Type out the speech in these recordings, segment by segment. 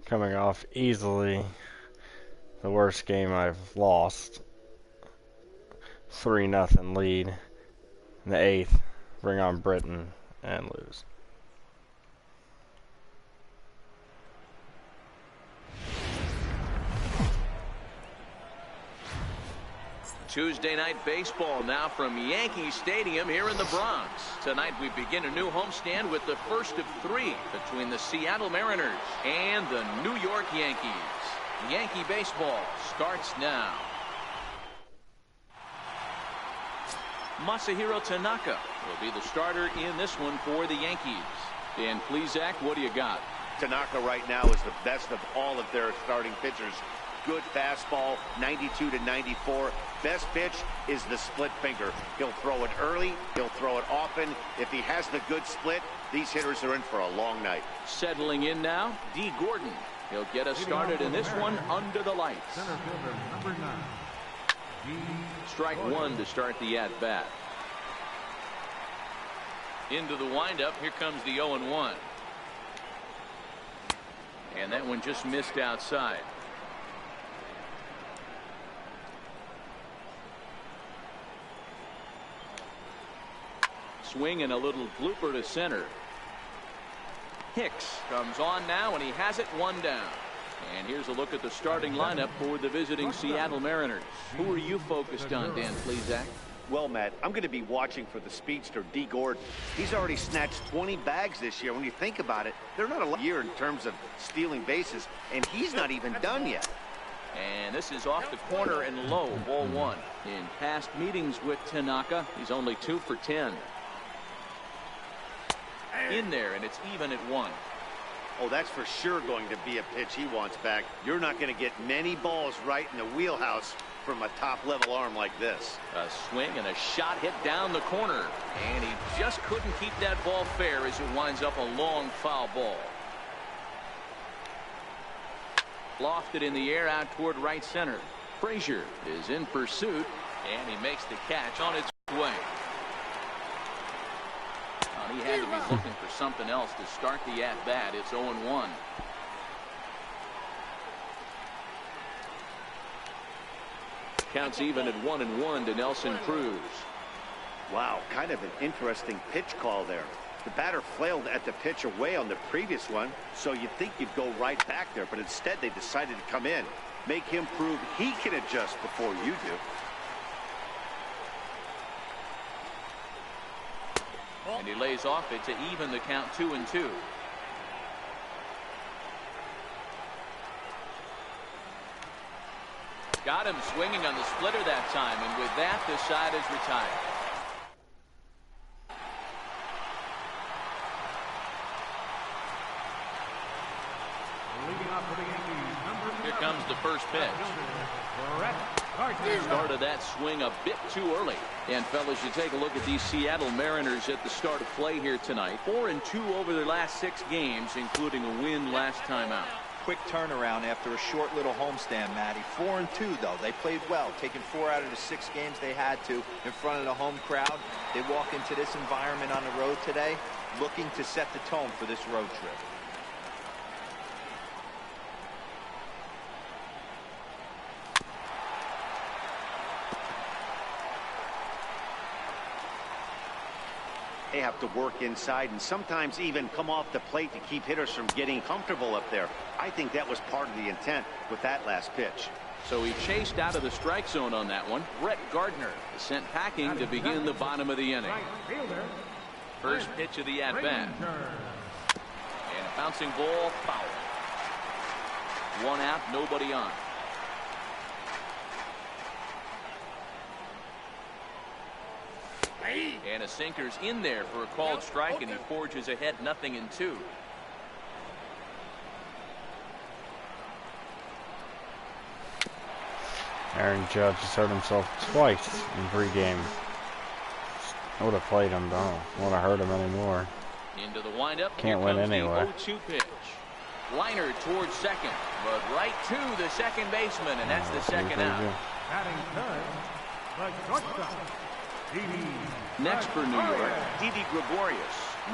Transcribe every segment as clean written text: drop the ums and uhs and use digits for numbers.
Coming off easily the worst game I've lost. 3-0 lead in the 8th. Bring on Britain and lose. Tuesday night baseball now from Yankee Stadium here in the Bronx. Tonight we begin a new homestand with the first of 3 between the Seattle Mariners and the New York Yankees. Yankee baseball starts now. Masahiro Tanaka will be the starter in this one for the Yankees. Dan Plesac, what do you got? Tanaka right now is the best of all of their starting pitchers. Good fastball, 92 to 94. Best pitch is the split finger. He'll throw it early. He'll throw it often. If he has the good split, these hitters are in for a long night. Settling in now, D. Gordon. He'll get us started in this one under the lights. Center fielder, number 9. Strike one to start the at-bat. Into the windup. Here comes the 0-1. And that one just missed outside. Swing and a little blooper to center. Hicks comes on now, and he has it 1 down. And here's a look at the starting lineup for the visiting Seattle Mariners. Who are you focused on, Dan Plesac? Well, Matt, I'm going to be watching for the speedster, D. Gordon. He's already snatched 20 bags this year. When you think about it, they're not a year in terms of stealing bases, and he's not even done yet. And this is off the corner and low, ball 1. In past meetings with Tanaka, he's only 2 for 10. In there, and it's even at 1. Oh, that's for sure going to be a pitch he wants back. You're not going to get many balls right in the wheelhouse from a top-level arm like this. A swing and a shot hit down the corner, and he just couldn't keep that ball fair as it winds up a long foul ball. Lofted in the air out toward right center. Frazier is in pursuit, and he makes the catch on its way. He had to be looking for something else to start the at-bat. It's 0-1. Counts even at 1-1 to Nelson Cruz. Wow, kind of an interesting pitch call there. The batter flailed at the pitch away on the previous one, so you'd think you'd go right back there, but instead they decided to come in. Make him prove he can adjust before you do. And he lays off it to even the count 2-2. Got him swinging on the splitter that time, and with that the side is retired. Leading off for the Yankees, number 9. Here comes the first pitch. Start of that swing a bit too early. And fellas, you take a look at these Seattle Mariners at the start of play here tonight. 4-2 over their last 6 games, including a win last time out. Quick turnaround after a short little homestand, Matty. 4-2 though. They played well, taking 4 out of the 6 games they had to in front of the home crowd. They walk into this environment on the road today looking to set the tone for this road trip. They have to work inside and sometimes even come off the plate to keep hitters from getting comfortable up there. I think that was part of the intent with that last pitch. So he chased out of the strike zone on that one. Brett Gardner is sent packing to begin the bottom of the inning. First pitch of the at-bat. And a bouncing ball, foul. 1 out, nobody on. And a sinker's in there for a called strike, and he forges ahead 0-2. Aaron Judge has hurt himself twice in 3 games. I would have played him, but I don't want to hurt him anymore. Into the windup. Can't win anyway. The 0-2 pitch. Liner towards second, but right to the second baseman, and that's the second out. Batting third, the shortstop, Didi. Next for New York, Didi Gregorius.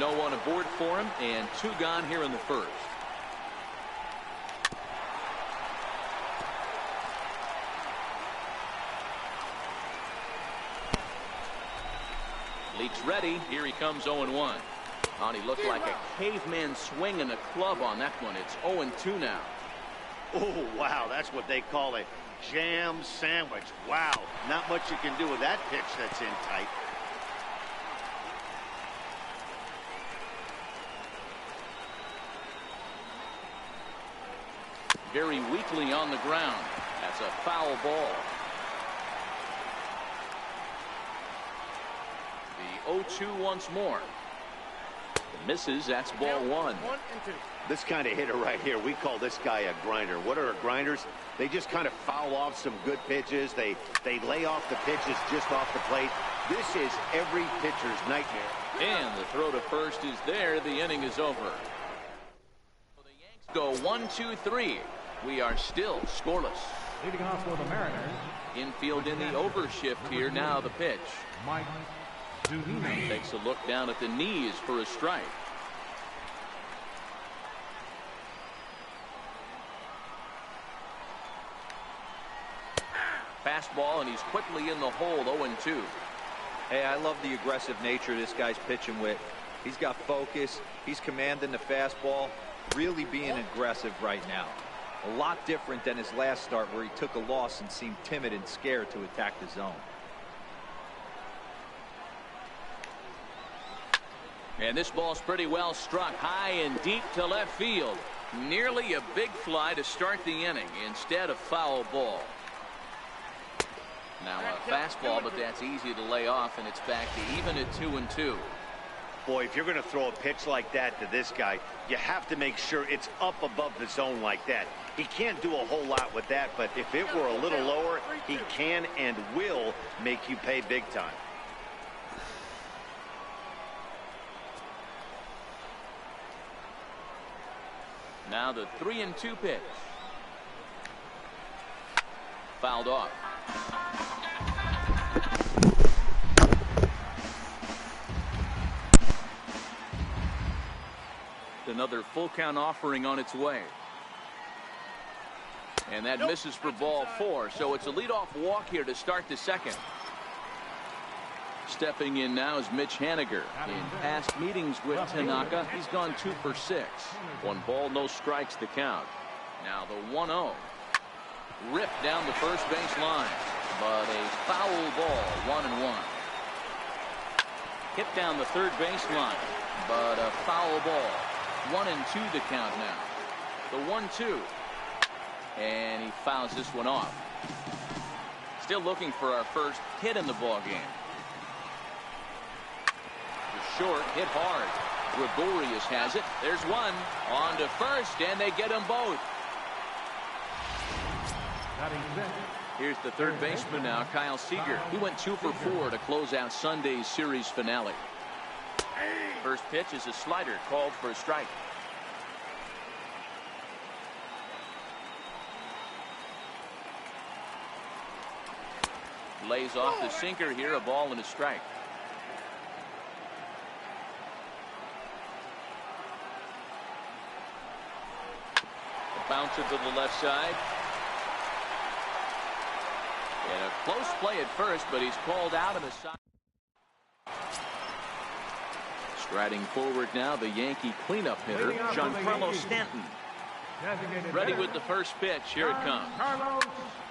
No one aboard for him, and 2 gone here in the first. Technique's ready. Here he comes 0-1. And he looked like a caveman swinging a club on that one. It's 0-2 now. Oh, wow, that's what they call a jam sandwich. Wow, not much you can do with that pitch that's in tight. Very weakly on the ground. That's a foul ball. The 0-2 once more. Misses. That's ball one. This kind of hitter right here, we call this guy a grinder. What are grinders? They just kind of foul off some good pitches. They lay off the pitches just off the plate. This is every pitcher's nightmare. And the throw to first is there. The inning is over. The Yanks go 1-2-3. We are still scoreless. Leading off for the Mariners. Infield in the overshift here. Now the pitch. Mike Zunino. Takes a look down at the knees for a strike. Fastball, and he's quickly in the hole. 0-2. Hey, I love the aggressive nature this guy's pitching with. He's got focus. He's commanding the fastball. Really being aggressive right now. A lot different than his last start where he took a loss and seemed timid and scared to attack the zone. And this ball's pretty well struck high and deep to left field. Nearly a big fly to start the inning instead of foul ball. Now a fastball, but that's easy to lay off, and it's back to even at 2-2. Boy, if you're going to throw a pitch like that to this guy, you have to make sure it's up above the zone like that. He can't do a whole lot with that, but if it were a little lower, he can and will make you pay big time. Now the 3-2 pitch. Fouled off. Another full count offering on its way. And that misses for ball 4. So it's a leadoff walk here to start the second. Stepping in now is Mitch Haniger. In past meetings with Tanaka, he's gone 2 for 6. 1 ball, no strikes to count. Now the 1-0. Ripped down the first base line. But a foul ball, 1-1. Hit down the third base line. But a foul ball. 1-2 to count now. The 1-2. And he fouls this one off. Still looking for our first hit in the ball game. Short, hit hard. Gregorius has it. There's one. On to first, and they get them both. Here's the third baseman now, Kyle Seager. He went 2 for 4 to close out Sunday's series finale. First pitch is a slider called for a strike. Lays off the sinker here, a ball and a strike. Bouncer to the left side. And a close play at first, but he's called out on the side. Striding forward now, the Yankee cleanup hitter, Giancarlo Stanton. Ready with the first pitch. Here it comes. Oh,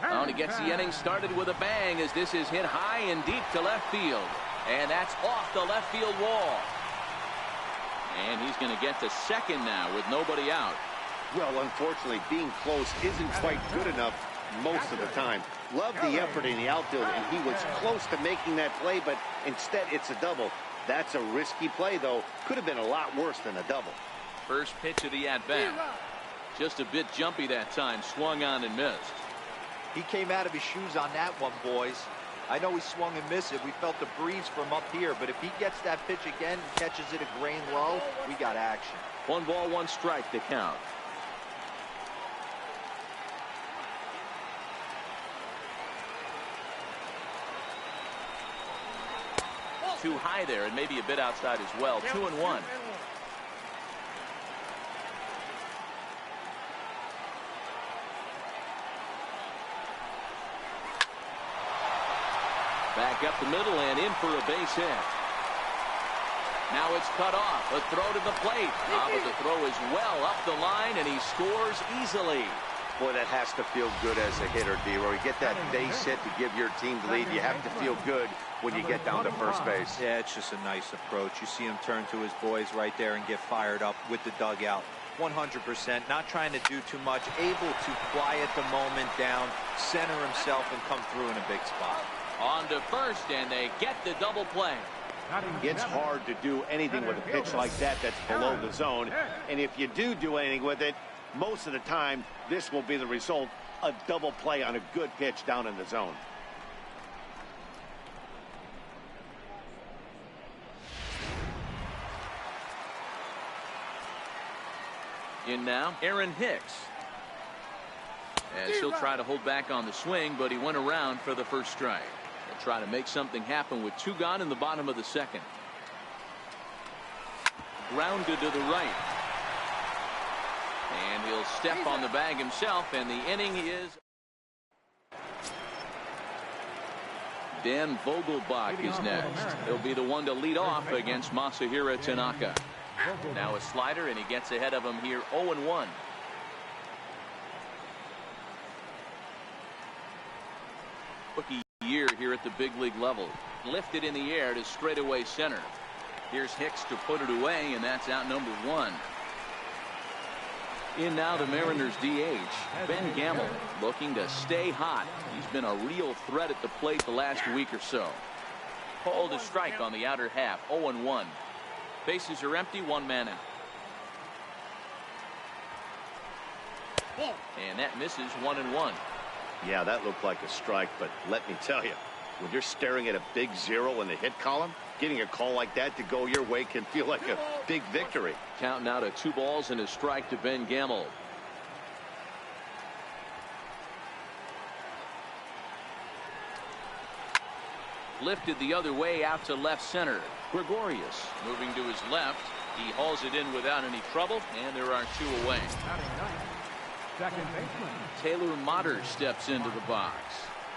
and he gets the inning started with a bang as this is hit high and deep to left field. And that's off the left field wall. And he's going to get to second now with nobody out. Well, unfortunately, being close isn't quite good enough most of the time. Love the effort in the outfield, and he was close to making that play, but instead it's a double. That's a risky play, though. Could have been a lot worse than a double. First pitch of the at-bat. Just a bit jumpy that time. Swung on and missed. He came out of his shoes on that one, boys. I know he swung and missed it. We felt the breeze from up here, but if he gets that pitch again and catches it a grain low, we got action. 1 ball, 1 strike to count. Too high there and maybe a bit outside as well. 2-1. Back up the middle and in for a base hit. Now it's cut off. A throw to the plate. But the throw is well up the line, and he scores easily. Boy, that has to feel good as a hitter, D-Roy. You get that base hit to give your team the lead. You have to feel good when you get down to first base. Yeah, it's just a nice approach. You see him turn to his boys right there and get fired up with the dugout. 100%, not trying to do too much, able to quiet the moment down, center himself, and come through in a big spot. On to first, and they get the double play. It's hard to do anything with a pitch like that that's below the zone. And if you do anything with it, most of the time, this will be the result, a double play on a good pitch down in the zone. In now, Aaron Hicks. As he'll try to hold back on the swing, but he went around for the first strike. He'll try to make something happen with 2 gone in the bottom of the second. Grounded to the right. And he'll step on the bag himself, and the inning is. Dan Vogelbach is next. He'll be the one to lead off against Masahiro Tanaka. Now a slider, and he gets ahead of him here 0-1. Rookie year here at the big league level. Lifted in the air to straightaway center. Here's Hicks to put it away, and that's out number 1. In now the Mariners DH, Ben Gamel, looking to stay hot. He's been a real threat at the plate the last week or so. Called a strike on the outer half, 0-1. Bases are empty, 1 man out. And that misses, 1-1. Yeah, that looked like a strike, but let me tell you, when you're staring at a big 0 in the hit column, getting a call like that to go your way can feel like a big victory. Count now to 2 balls and a strike to Ben Gamel. Lifted the other way out to left center. Gregorius moving to his left. He hauls it in without any trouble, and there are 2 away. Second baseman Taylor Motter steps into the box.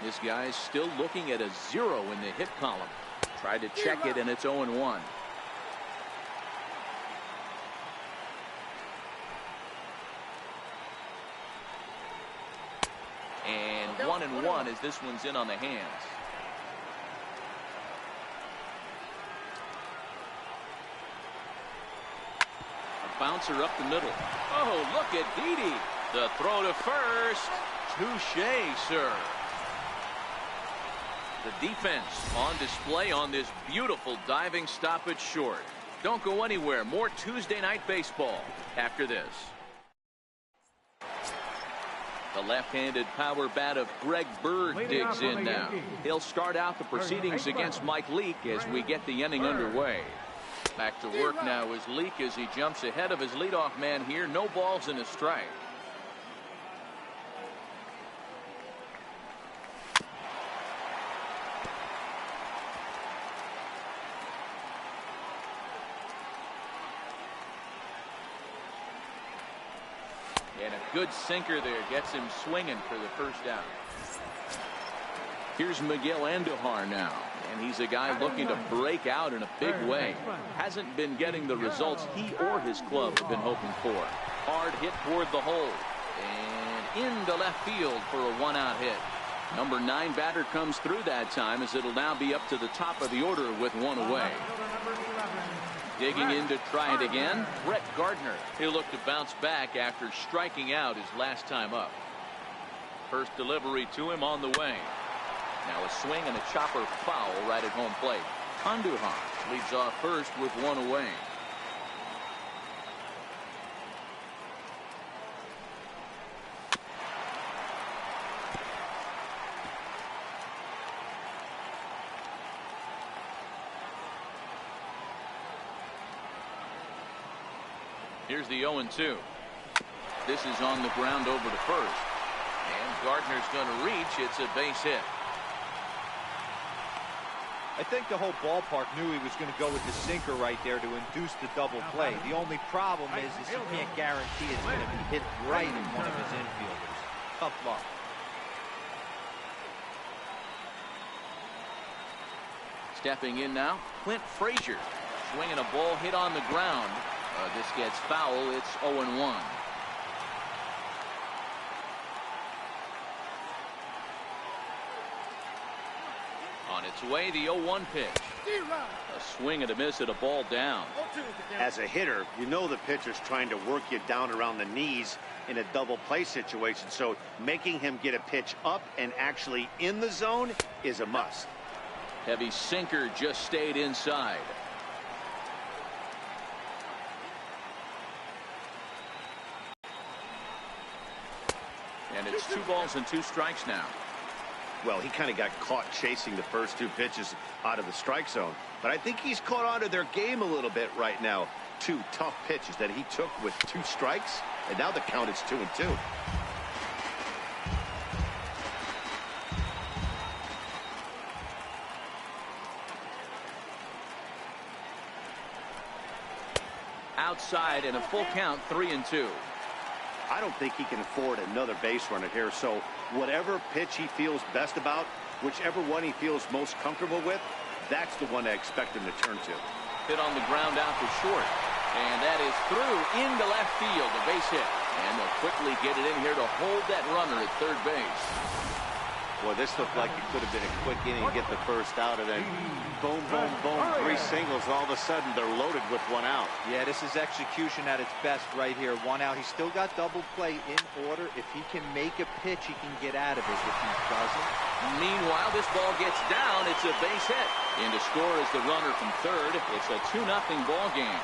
This guy's still looking at a 0 in the hit column. Tried to check it, and it's 0-1. And 1-1 as this one's in on the hands. A bouncer up the middle. Oh, look at Didi. The throw to first. Touche, sir. The defense on display on this beautiful diving stoppage short. Don't go anywhere. More Tuesday night baseball after this. The left-handed power bat of Greg Bird digs in now. He'll start out the proceedings against Mike Leake as we get the inning underway. Back to work now is Leake as he jumps ahead of his leadoff man here. No balls and a strike. And a good sinker there gets him swinging for the first out. Here's Miguel Andujar now, and he's a guy looking to break out in a big way. Hasn't been getting the results he or his club have been hoping for. Hard hit toward the hole, and into left field for a 1-out hit. Number 9 batter comes through that time, as it'll now be up to the top of the order with 1 away. Digging in to try it again, Brett Gardner. He'll look to bounce back after striking out his last time up. First delivery to him on the way. Now a swing and a chopper foul right at home plate. Andujar leads off first with 1 away. Here's the 0-2. This is on the ground over to first. And Gardner's going to reach. It's a base hit. I think the whole ballpark knew he was going to go with the sinker right there to induce the double play. The only problem is he can't guarantee it's going to be hit right in one of his infielders. Tough luck. Stepping in now, Clint Frazier. Swinging a ball hit on the ground. This gets foul. It's 0-1. On its way, the 0-1 pitch. A swing and a miss at a ball down. As a hitter, you know the pitcher's trying to work you down around the knees in a double play situation, so making him get a pitch up and actually in the zone is a must. Heavy sinker just stayed inside. And it's 2 balls and 2 strikes now. Well, he kind of got caught chasing the first 2 pitches out of the strike zone. But I think he's caught on to their game a little bit right now. 2 tough pitches that he took with 2 strikes, and now the count is 2-2. Outside and a full count, 3-2. I don't think he can afford another base runner here, so whatever pitch he feels best about, whichever one he feels most comfortable with, that's the one I expect him to turn to. Hit on the ground out to short, and that is through into left field, a base hit, and they'll quickly get it in here to hold that runner at third base. Well, this looked like it could have been a quick inning to get the first out, and then boom, boom, boom, 3 singles. All of a sudden, they're loaded with 1 out. Yeah, this is execution at its best right here. 1 out. He's still got double play in order. If he can make a pitch, he can get out of it. If he doesn't. Meanwhile, this ball gets down. It's a base hit. And to score is the runner from third. It's a 2-0 ball game.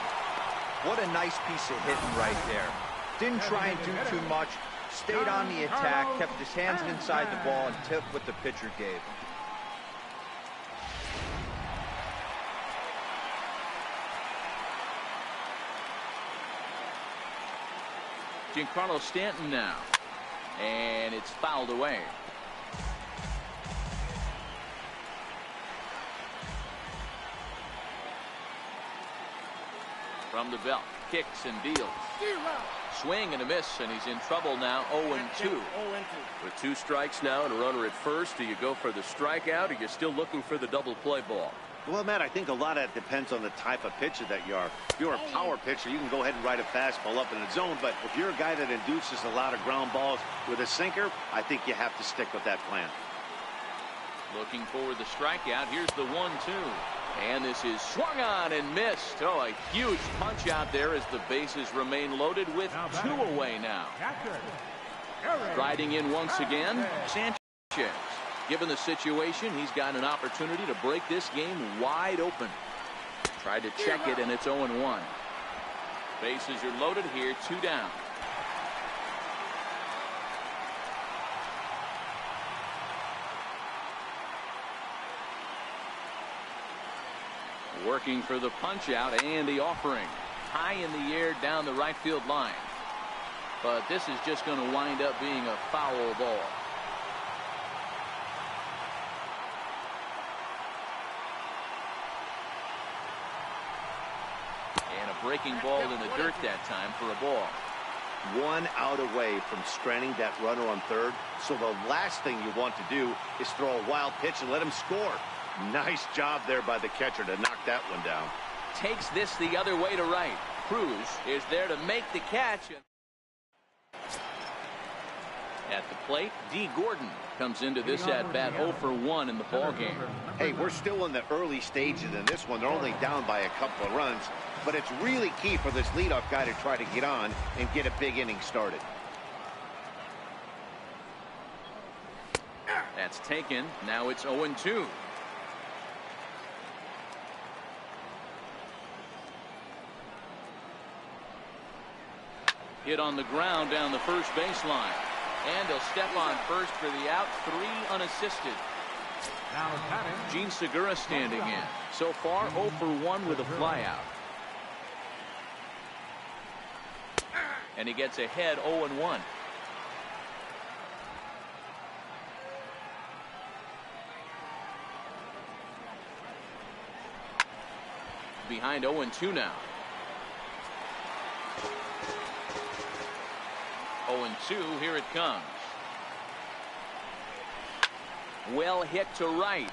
What a nice piece of hitting right there. Didn't try and do too much. Stayed on the attack, kept his hands inside the ball, and took what the pitcher gave. Giancarlo Stanton now. And it's fouled away. From the belt, kicks and deals. Swing and a miss, and he's in trouble now. 0-2. With 2 strikes now and a runner at first, do you go for the strikeout, or you're still looking for the double play ball? Well, Matt, I think a lot of that depends on the type of pitcher that you are. If you're a power pitcher, you can go ahead and ride a fastball up in the zone, but if you're a guy that induces a lot of ground balls with a sinker, I think you have to stick with that plan. Looking for the strikeout. Here's the 1-2. And this is swung on and missed. Oh, a huge punch out there as the bases remain loaded with 2 away now. Riding in once again, Sanchez. Given the situation, he's got an opportunity to break this game wide open. Tried to check it, and it's 0-1. Bases are loaded here, 2 down. Working for the punch out and the offering. High in the air down the right field line. But this is just going to wind up being a foul ball. And a breaking ball in the dirt that time for a ball. 1 out away from stranding that runner on third. So the last thing you want to do is throw a wild pitch and let him score. Nice job there by the catcher to knock that one down. Takes this the other way to right. Cruz is there to make the catch. At the plate, D. Gordon comes into this at bat 0 for 1 in the ball game. Hey, we're still in the early stages in this one. They're only down by a couple of runs, but it's really key for this leadoff guy to try to get on and get a big inning started. That's taken. Now it's 0-2. Hit on the ground down the first baseline. And he'll step on first for the out. 3 unassisted. Gene Segura standing in. So far 0 for 1 with a flyout. And he gets ahead 0-1. Behind 0-2 now. 0-2, here it comes. Well hit to right,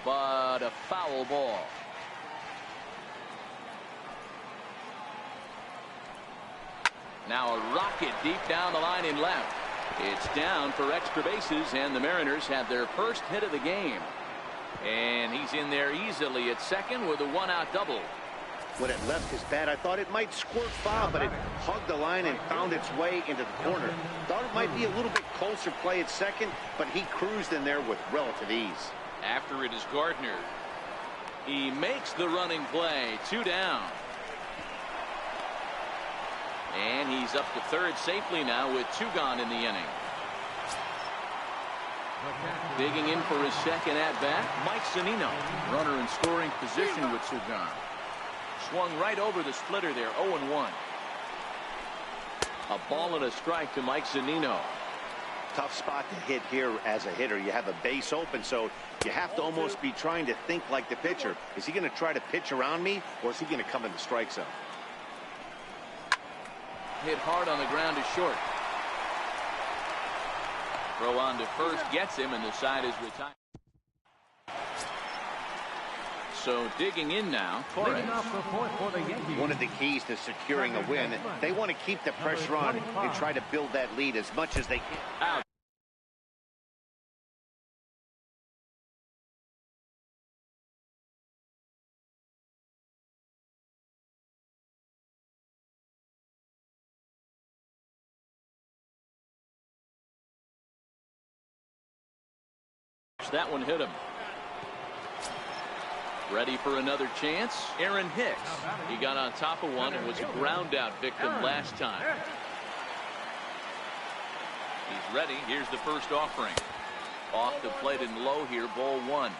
but a foul ball. Now a rocket deep down the line in left. It's down for extra bases, and the Mariners have their first hit of the game. And he's in there easily at second with a one-out double. When it left his bat, I thought it might squirt foul, but it hugged the line and found its way into the corner. Thought it might be a little bit closer play at second, but he cruised in there with relative ease. After it is Gardner. He makes the running play. 2 down. And he's up to third safely now with 2 gone in the inning. Digging in for his second at-bat, Mike Zunino. Runner in scoring position with 2 gone. Swung right over the splitter there, 0-1. A ball and a strike to Mike Zunino. Tough spot to hit here as a hitter. You have a base open, so you have to almost be trying to think like the pitcher. Is he going to try to pitch around me, or is he going to come in the strike zone? Hit hard on the ground to short. Throw on to first gets him, and the side is retired. So digging in now, Torres. One of the keys to securing a win, they want to keep the pressure on and try to build that lead as much as they can. Out. That one hit him. Ready for another chance. Aaron Hicks. He got on top of one and was a ground out victim last time. He's ready. Here's the first offering. Off the plate and low here, ball 1.